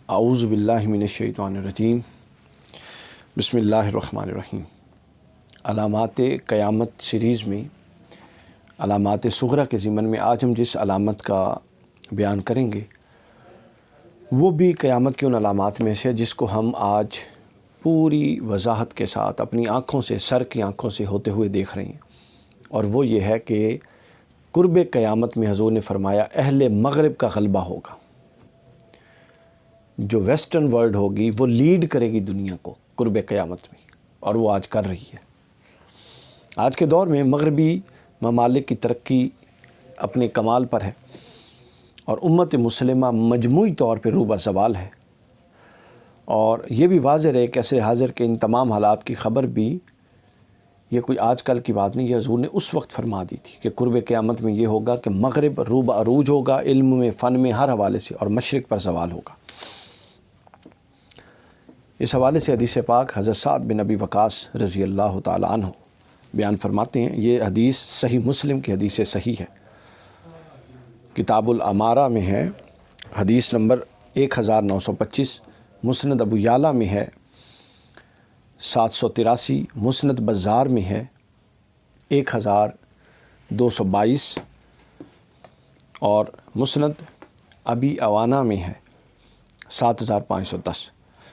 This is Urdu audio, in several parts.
اعوذ باللہ من الشیطان الرجیم بسم اللہ الرحمن الرحیم۔ علامات قیامت سیریز میں علامات صغریٰ کے ضمن میں آج ہم جس علامت کا بیان کریں گے وہ بھی قیامت کی ان علامات میں سے جس کو ہم آج پوری وضاحت کے ساتھ اپنی آنکھوں سے، سر کی آنکھوں سے ہوتے ہوئے دیکھ رہے ہیں، اور وہ یہ ہے کہ قرب قیامت میں حضور نے فرمایا اہل مغرب کا غلبہ ہوگا۔ جو ویسٹرن ورلڈ ہوگی وہ لیڈ کرے گی دنیا کو قرب قیامت میں، اور وہ آج کر رہی ہے۔ آج کے دور میں مغربی ممالک کی ترقی اپنے کمال پر ہے، اور امت مسلمہ مجموعی طور پہ روبہ زوال ہے، اور یہ بھی واضح رہے کہ عصر حاضر کے ان تمام حالات کی خبر بھی یہ کوئی آج کل کی بات نہیں، یہ حضور نے اس وقت فرما دی تھی کہ قرب قیامت میں یہ ہوگا کہ مغرب روبہ عروج ہوگا، علم میں، فن میں، ہر حوالے سے، اور مشرق پر زوال ہوگا۔ اس حوالے سے حدیث پاک حضرت سعد بن ابی وقاص رضی اللہ تعالیٰ عنہ بیان فرماتے ہیں۔ یہ حدیث صحیح مسلم کی حدیث صحیح ہے، کتاب الامارہ میں ہے، حدیث نمبر 1925، مسند ابو یعلا میں ہے 783، مسند بزار میں ہے 1222، اور مسند ابی عوانہ میں ہے 7510۔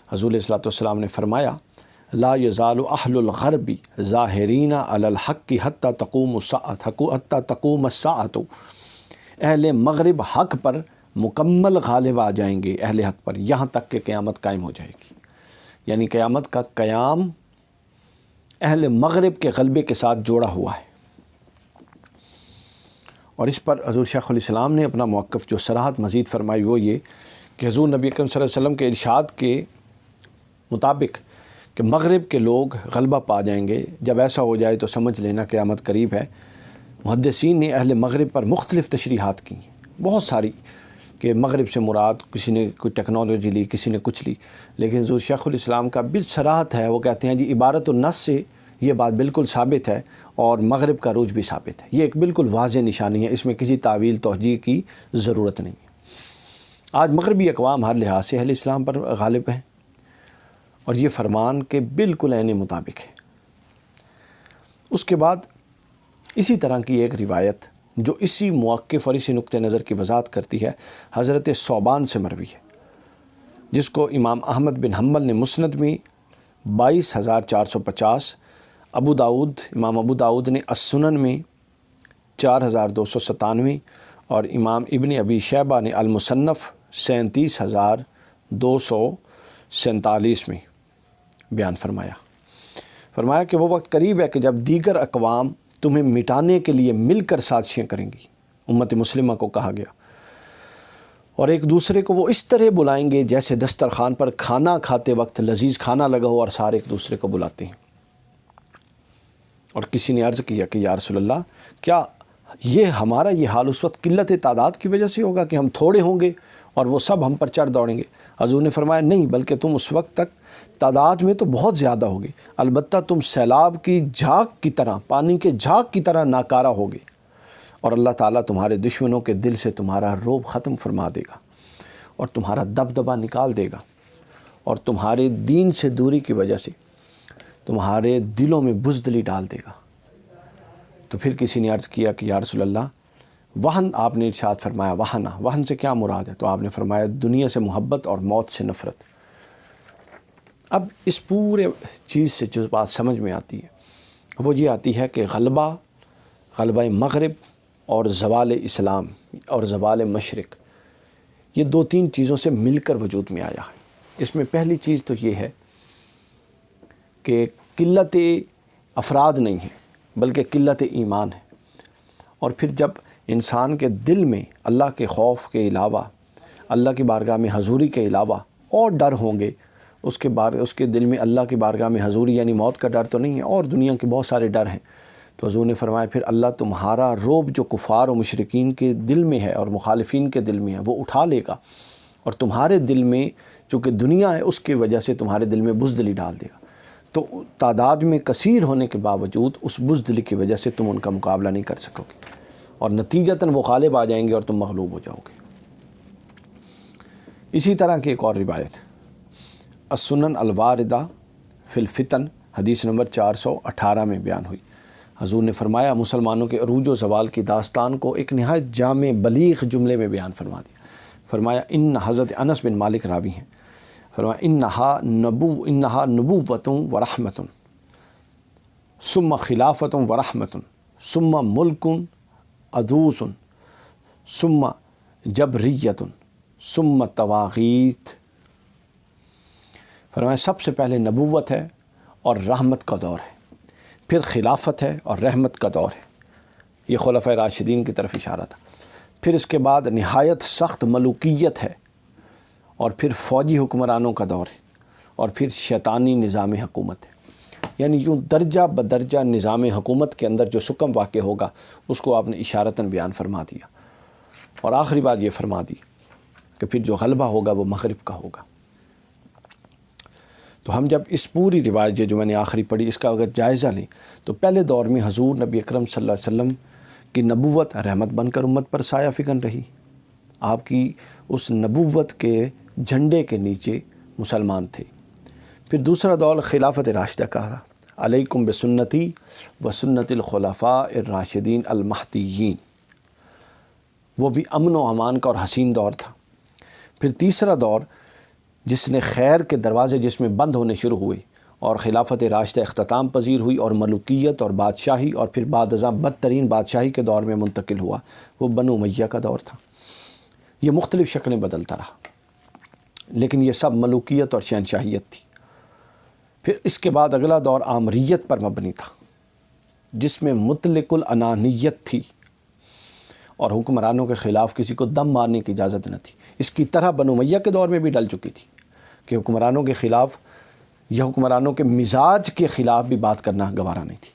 حضور علیہ الصلوۃ نے فرمایا لا یزال اہل الغرب ظاہرین علی الحق حتی تقوم الساعۃ، اہل مغرب حق پر مکمل غالب آ جائیں گے، اہل حق پر، یہاں تک کہ قیامت قائم ہو جائے گی۔ یعنی قیامت کا قیام اہل مغرب کے غلبے کے ساتھ جوڑا ہوا ہے، اور اس پر حضور شیخ الاسلام نے اپنا موقف جو صراحت مزید فرمائی وہ یہ کہ حضور نبی اکرم صلی اللہ علیہ وسلم کے ارشاد کے مطابق کہ مغرب کے لوگ غلبہ پا جائیں گے، جب ایسا ہو جائے تو سمجھ لینا قیامت قریب ہے۔ محدثین نے اہل مغرب پر مختلف تشریحات کی ہیں، بہت ساری، کہ مغرب سے مراد کسی نے کوئی ٹیکنالوجی لی، کسی نے کچھ لی، لیکن حضور شیخ الاسلام کا بالصراحت ہے، وہ کہتے ہیں جی عبارت النص سے یہ بات بالکل ثابت ہے، اور مغرب کا عروج بھی ثابت ہے۔ یہ ایک بالکل واضح نشانی ہے، اس میں کسی تعویل توجیہ کی ضرورت نہیں ہے۔ آج مغربی اقوام ہر لحاظ سے اہل اسلام پر غالب ہیں، اور یہ فرمان کے بالکل عین مطابق ہے۔ اس کے بعد اسی طرح کی ایک روایت جو اسی موقف اور اسی نقطہ نظر کی وضاحت کرتی ہے، حضرت ثوبان سے مروی ہے، جس کو امام احمد بن حنبل نے مسند میں 22450، امام ابو داؤد نے السنن میں 4297، اور امام ابن ابی شیبہ نے المصنف 37247 میں بیان فرمایا کہ وہ وقت قریب ہے کہ جب دیگر اقوام تمہیں مٹانے کے لیے مل کر سازشیں کریں گی، امت مسلمہ کو کہا گیا، اور ایک دوسرے کو وہ اس طرح بلائیں گے جیسے دسترخوان پر کھانا کھاتے وقت لذیذ کھانا لگا ہو اور سارے ایک دوسرے کو بلاتے ہیں۔ اور کسی نے عرض کیا کہ یا رسول اللہ، کیا ہمارا یہ حال اس وقت قلت تعداد کی وجہ سے ہوگا کہ ہم تھوڑے ہوں گے اور وہ سب ہم پر چڑھ دوڑیں گے؟ حضور نے فرمایا نہیں، بلکہ تم اس وقت تک تعداد میں تو بہت زیادہ ہوگے، البتہ تم سیلاب کی جھاگ کی طرح، پانی کے جھاگ کی طرح ناکارہ ہوگے، اور اللہ تعالیٰ تمہارے دشمنوں کے دل سے تمہارا رعب ختم فرما دے گا، اور تمہارا دبدبہ نکال دے گا، اور تمہارے دین سے دوری کی وجہ سے تمہارے دلوں میں بزدلی ڈال دے گا۔ تو پھر کسی نے عرض کیا کہ یا رسول اللہ، وہن، آپ نے ارشاد فرمایا وہن سے کیا مراد ہے؟ تو آپ نے فرمایا دنیا سے محبت اور موت سے نفرت۔ اب اس پورے چیز سے جو بات سمجھ میں آتی ہے وہ یہ آتی ہے کہ غلبہ مغرب اور زوال اسلام اور زوال مشرق، یہ دو تین چیزوں سے مل کر وجود میں آیا ہے۔ اس میں پہلی چیز تو یہ ہے کہ قلت افراد نہیں ہے بلکہ قلت ایمان ہے، اور پھر جب انسان کے دل میں اللہ کے خوف کے علاوہ، اللہ کی بارگاہ میں حضوری کے علاوہ اور ڈر ہوں گے، اس کے دل میں اللہ کی بارگاہ میں حضوری یعنی موت کا ڈر تو نہیں ہے، اور دنیا کے بہت سارے ڈر ہیں، تو حضور نے فرمایا پھر اللہ تمہارا رعب جو کفار و مشرکین کے دل میں ہے اور مخالفین کے دل میں ہے وہ اٹھا لے گا، اور تمہارے دل میں چونکہ دنیا ہے اس کی وجہ سے تمہارے دل میں بزدلی ڈال دے گا۔ تو تعداد میں کثیر ہونے کے باوجود اس بزدلی کی وجہ سے تم ان کا مقابلہ نہیں کر سکو گے، اور نتیجتاً وہ غالب آ جائیں گے اور تم مغلوب ہو جاؤ گے۔ اسی طرح کی ایک اور روایت السنن الواردہ فی الفتن حدیث نمبر 418 میں بیان ہوئی۔ حضور نے فرمایا مسلمانوں کے عروج و زوال کی داستان کو ایک نہایت جامع بلیغ جملے میں بیان فرما دیا۔ فرمایا ان حضرت انس بن مالک راوی ہیں، فرمایا انہا نبوۃ و رحمۃ ثم خلافۃ و رحمۃ ثم ملک عدوس ثم جبریت ثم تواغیت۔ فرمایا سب سے پہلے نبوت ہے اور رحمت کا دور ہے، پھر خلافت ہے اور رحمت کا دور ہے، یہ خلفائے راشدین کی طرف اشارہ تھا، پھر اس کے بعد نہایت سخت ملوکیت ہے، اور پھر فوجی حکمرانوں کا دور ہے، اور پھر شیطانی نظام حکومت ہے۔ یعنی یوں درجہ بدرجہ نظام حکومت کے اندر جو سکم واقع ہوگا اس کو آپ نے اشارتاً بیان فرما دیا، اور آخری بات یہ فرما دی کہ پھر جو غلبہ ہوگا وہ مغرب کا ہوگا۔ تو ہم جب اس پوری روایت جو میں نے آخری پڑھی اس کا اگر جائزہ لیں تو پہلے دور میں حضور نبی اکرم صلی اللہ علیہ وسلم کی نبوت رحمت بن کر امت پر سایہ فکن رہی۔ آپ کی اس نبوت کے جھنڈے کے نیچے مسلمان تھے۔ پھر دوسرا دور خلافت راشدہ کا رہا، علیکم بسنتی و سنت الخلفاء الراشدین المہدیین، وہ بھی امن و امان کا اور حسین دور تھا۔ پھر تیسرا دور جس نے خیر کے دروازے جس میں بند ہونے شروع ہوئے اور خلافت راشدہ اختتام پذیر ہوئی اور ملوکیت اور بادشاہی اور پھر بعد ازاں بدترین بادشاہی کے دور میں منتقل ہوا، وہ بنو امیہ کا دور تھا۔ یہ مختلف شکلیں بدلتا رہا، لیکن یہ سب ملوکیت اور شہنشاہیت تھی۔ پھر اس کے بعد اگلا دور آمریت پر مبنی تھا، جس میں مطلق الانانیت تھی اور حکمرانوں کے خلاف کسی کو دم مارنے کی اجازت نہ تھی۔ اس کی طرح بنو امیہ کے دور میں بھی ڈل چکی تھی کہ حکمرانوں کے خلاف یا حکمرانوں کے مزاج کے خلاف بھی بات کرنا گوارا نہیں تھی۔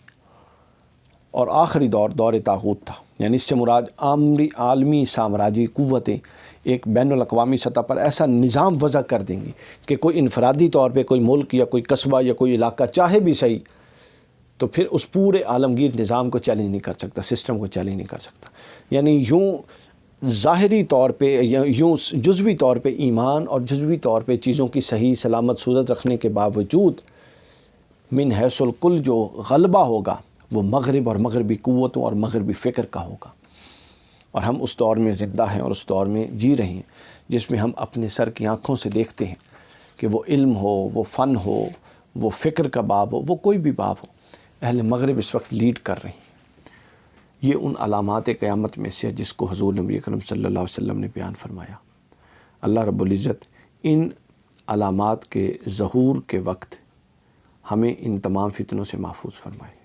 اور آخری دور دور طاغوت تھا، یعنی اس سے مراد عالمی سامراجی قوتیں ایک بین الاقوامی سطح پر ایسا نظام وضع کر دیں گی کہ کوئی انفرادی طور پہ کوئی ملک یا کوئی قصبہ یا کوئی علاقہ چاہے بھی صحیح تو پھر اس پورے عالمگیر نظام کو چیلنج نہیں کر سکتا، سسٹم کو چیلنج نہیں کر سکتا۔ یعنی یوں ظاہری طور پہ یا یوں جزوی طور پہ ایمان اور جزوی طور پہ چیزوں کی صحیح سلامت صورت رکھنے کے باوجود من حیث الکل جو غلبہ ہوگا وہ مغرب اور مغربی قوتوں اور مغربی فکر کا ہوگا۔ اور ہم اس دور میں زندہ ہیں اور اس دور میں جی رہے ہیں جس میں ہم اپنے سر کی آنکھوں سے دیکھتے ہیں کہ وہ علم ہو، وہ فن ہو، وہ فکر کا باب ہو، وہ کوئی بھی باب ہو، اہل مغرب اس وقت لیڈ کر رہے ہیں۔ یہ ان علامات قیامت میں سے جس کو حضور نبی اکرم صلی اللہ علیہ وسلم نے بیان فرمایا۔ اللہ رب العزت ان علامات کے ظہور کے وقت ہمیں ان تمام فتنوں سے محفوظ فرمائے۔